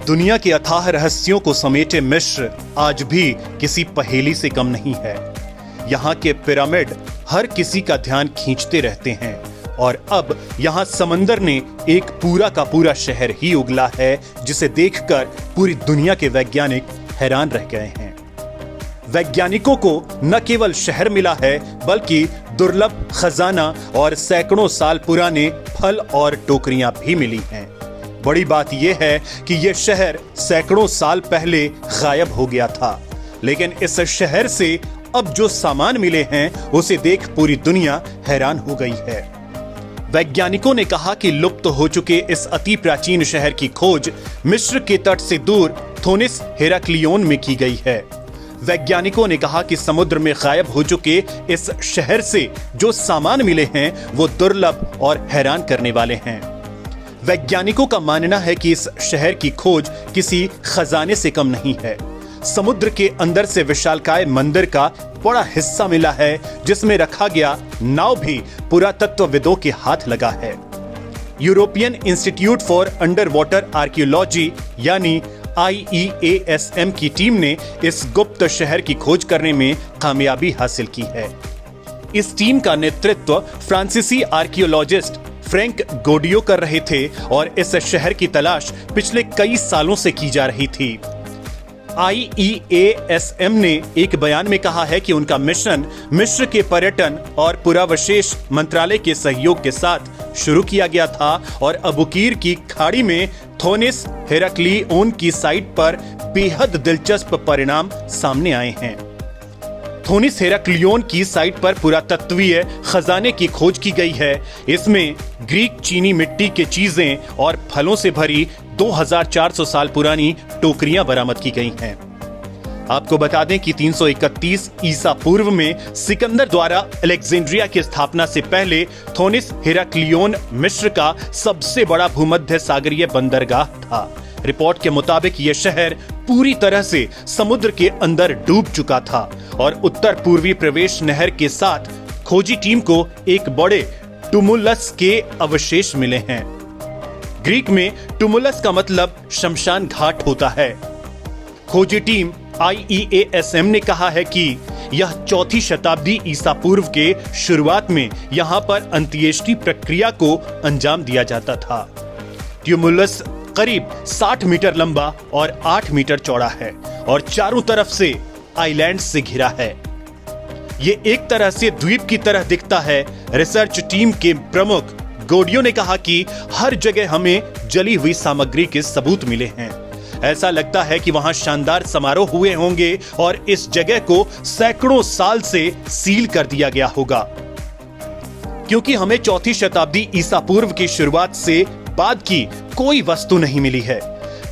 दुनिया के अथाह रहस्यों को समेटे मिस्र आज भी किसी पहेली से कम नहीं है। यहाँ के पिरामिड हर किसी का ध्यान खींचते रहते हैं और अब यहाँ समंदर ने एक पूरा का पूरा शहर ही उगला है, जिसे देखकर पूरी दुनिया के वैज्ञानिक हैरान रह गए हैं। वैज्ञानिकों को न केवल शहर मिला है, बल्कि दुर्लभ खजाना और सैकड़ों साल पुराने फल और टोकरियां भी मिली हैं। बड़ी बात यह है कि यह शहर सैकड़ों साल पहले गायब हो गया था, लेकिन इस शहर से अब जो सामान मिले हैं उसे देख पूरी दुनिया हैरान हो गई है। वैज्ञानिकों ने कहा कि लुप्त हो चुके इस अति प्राचीन शहर की खोज मिस्र के तट से दूर थोनिस हेराक्लियोन में की गई है। वैज्ञानिकों ने कहा कि समुद्र में गायब हो चुके इस शहर से जो सामान मिले हैं वो दुर्लभ और हैरान करने वाले हैं। वैज्ञानिकों का मानना है कि इस शहर की खोज किसी खजाने से कम नहीं है। समुद्र के अंदर से विशालकाय मंदिर का बड़ा हिस्सा मिला है, जिसमें रखा गया नाव भी पुरातत्वविदों के हाथ लगा है। European institute for under water archaeology यानी IEASM की टीम ने इस गुप्त शहर की खोज करने में कामयाबी हासिल की है। इस टीम का नेतृत्व फ्रांसीसी आर्कियोलॉजिस्ट फ्रैंक गोडियो कर रहे थे और इस शहर की तलाश पिछले कई सालों से की जा रही थी। IEASM ने एक बयान में कहा है कि उनका मिशन मिस्र के पर्यटन और पुरावशेष मंत्रालय के सहयोग के साथ शुरू किया गया था और अबुकीर की खाड़ी में थोनिस हेराक्लियोन की साइट पर बेहद दिलचस्प परिणाम सामने आए हैं। थोनिस हेराक्लियोन की साइट पर पुरातत्वीय खजाने की खोज की गई है। इसमें ग्रीक चीनी मिट्टी के चीजें और फलों से भरी 2400 साल पुरानी टोकरियां बरामद की गई हैं। आपको बता दें कि 331 ईसा पूर्व में सिकंदर द्वारा अलेक्जेंड्रिया की स्थापना से पहले थोनिस हेराक्लियोन मिस्र का सबसे बड़ा भूमध्य सागरीय बंदरगाह था। रिपोर्ट के मुताबिक यह शहर पूरी तरह से समुद्र के अंदर डूब चुका था और उत्तर पूर्वी प्रवेश नहर के साथ खोजी टीम को एक बड़े टुमुलस के अवशेष मिले हैं। ग्रीक में टुमुलस का मतलब शमशान घाट होता है। खोजी टीम IEASM ने कहा है कि यह 4वीं शताब्दी ईसा पूर्व के शुरुआत में यहां पर अंत्येष्टि प्रक्रिया को अंजाम दिया जाता था। ट्यूमुलस करीब 60 मीटर लंबा और 8 मीटर चौड़ा है और चारों तरफ से आइलैंड से घिरा है। ये एक तरह से द्वीप की तरह दिखता है। रिसर्च टीम के प्रमुख गोडियो ने कहा कि हर जगह हमें जली हुई सामग्री के सबूत मिले हैं। ऐसा लगता है कि वहां शानदार समारोह हुए होंगे और इस जगह को सैकड़ों साल से सील कर दिया गया होगा, क्योंकि हमें 4वीं शताब्दी ईसा पूर्व की शुरुआत से बाद की कोई वस्तु नहीं मिली है।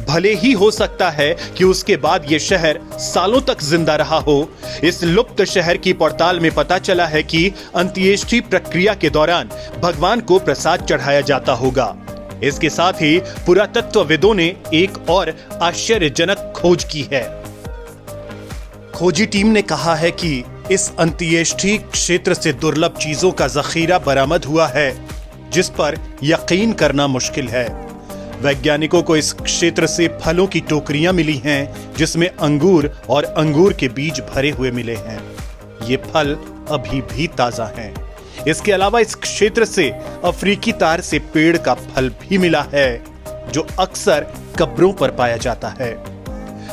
भले ही हो सकता है कि उसके बाद यह शहर सालों तक जिंदा रहा हो। इस लुप्त शहर की पड़ताल में पता चला है कि अंत्येष्टि प्रक्रिया के दौरान भगवान को प्रसाद चढ़ाया जाता होगा। इसके साथ ही पुरातत्वविदों ने एक और आश्चर्यजनक खोज की है। खोजी टीम ने कहा है कि इस अंत्येष्टि क्षेत्र से दुर्लभ चीजों का जखीरा बरामद हुआ है, जिस पर यकीन करना मुश्किल है। वैज्ञानिकों को इस क्षेत्र से फलों की टोकरियां मिली हैं, जिसमें अंगूर और अंगूर के बीज भरे हुए मिले हैं। ये फल अभी भी ताजा हैं। इसके अलावा इस क्षेत्र से अफ्रीकी तार से पेड़ का फल भी मिला है, जो अक्सर कब्रों पर पाया जाता है।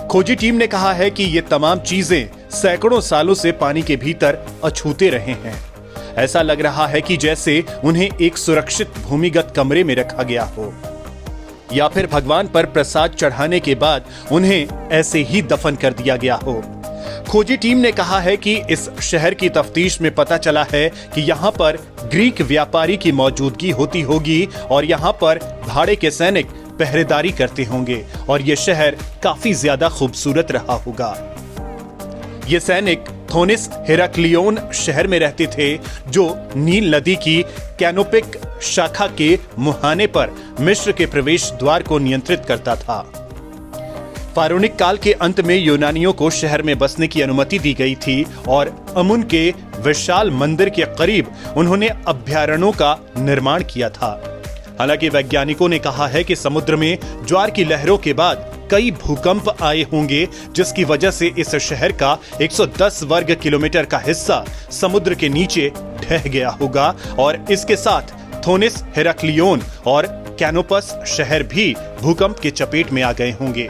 खोजी टीम ने कहा है कि ये तमाम चीजें सैकड़ों सालों से पानी के भीतर अछूते रहे हैं। ऐसा लग रहा है कि जैसे उन्हें एक सुरक्षित भूमिगत कमरे में रखा गया हो, या फिर भगवान पर प्रसाद चढ़ाने के बाद उन्हें ऐसे ही दफन कर दिया गया हो। खोजी टीम ने कहा है कि इस शहर की तफ्तीश में पता चला है कि यहाँ पर ग्रीक व्यापारी की मौजूदगी होती होगी और यहाँ पर भाड़े के सैनिक पहरेदारी करते होंगे और ये शहर काफी ज्यादा खूबसूरत रहा होगा। ये सैनिक थोनिस हेराक्लियोन शहर में रहते थे, जो नील नदी की कैनोपिक शाखा के मुहाने पर मिस्र के प्रवेश द्वार को नियंत्रित करता था। फारोनिक काल के अंत में यूनानियों को शहर में बसने की अनुमति दी गई थी और अमुन के विशाल मंदिर के करीब उन्होंने अभ्यारण्यों का निर्माण किया था। हालांकि वैज्ञानिकों ने कहा है कि समुद्र में ज्वार की लहरों के बाद कई भूकंप आए होंगे, जिसकी वजह से इस शहर का 110 वर्ग किलोमीटर का हिस्सा समुद्र के नीचे ढह गया होगा और इसके साथ थोनिस हेराक्लियोन और कैनोपस शहर भी भूकंप के चपेट में आ गए होंगे।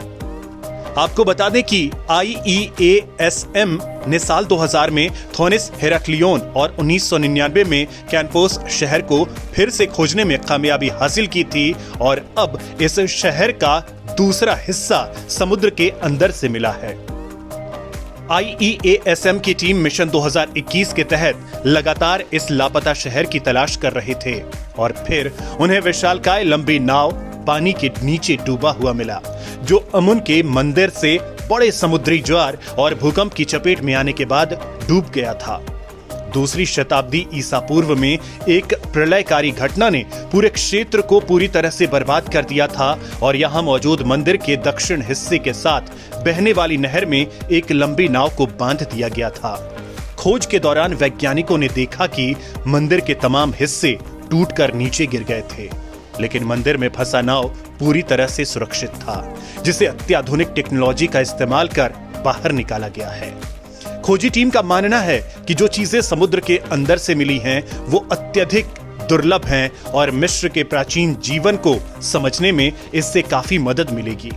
आपको बता दें कि IEASM ने साल 2000 में थोनिस हेराक्लियोन और 1999 में कैनपोस शहर को फिर से खोजने में कामयाबी हासिल की थी और अब इस शहर का दूसरा हिस्सा समुद्र के अंदर से मिला है। IEASM की टीम मिशन 2021 के तहत लगातार इस लापता शहर की तलाश कर रहे थे और फिर उन्हें विशालकाय लंबी नाव पानी के नीचे डूबा हुआ मिला, जो अमुन के मंदिर से बड़े समुद्री ज्वार और भूकंप की चपेट में आने के बाद डूब गया था। दूसरी शताब्दी ईसा पूर्व में एक प्रलयकारी घटना ने पूरे क्षेत्र को पूरी तरह से बर्बाद कर दिया था और यहाँ मौजूद मंदिर के दक्षिण हिस्से के साथ बहने वाली नहर में एक लंबी नाव को बांध दिया गया था। खोज के दौरान वैज्ञानिकों ने देखा कि मंदिर के तमाम हिस्से टूटकर नीचे गिर गए थे, लेकिन मंदिर में फंसा नाव पूरी तरह से सुरक्षित था, जिसे अत्याधुनिक टेक्नोलॉजी का इस्तेमाल कर बाहर निकाला गया है। खोजी टीम का मानना है कि जो चीजें समुद्र के अंदर से मिली हैं, वो अत्यधिक दुर्लभ हैं और मिस्र के प्राचीन जीवन को समझने में इससे काफी मदद मिलेगी।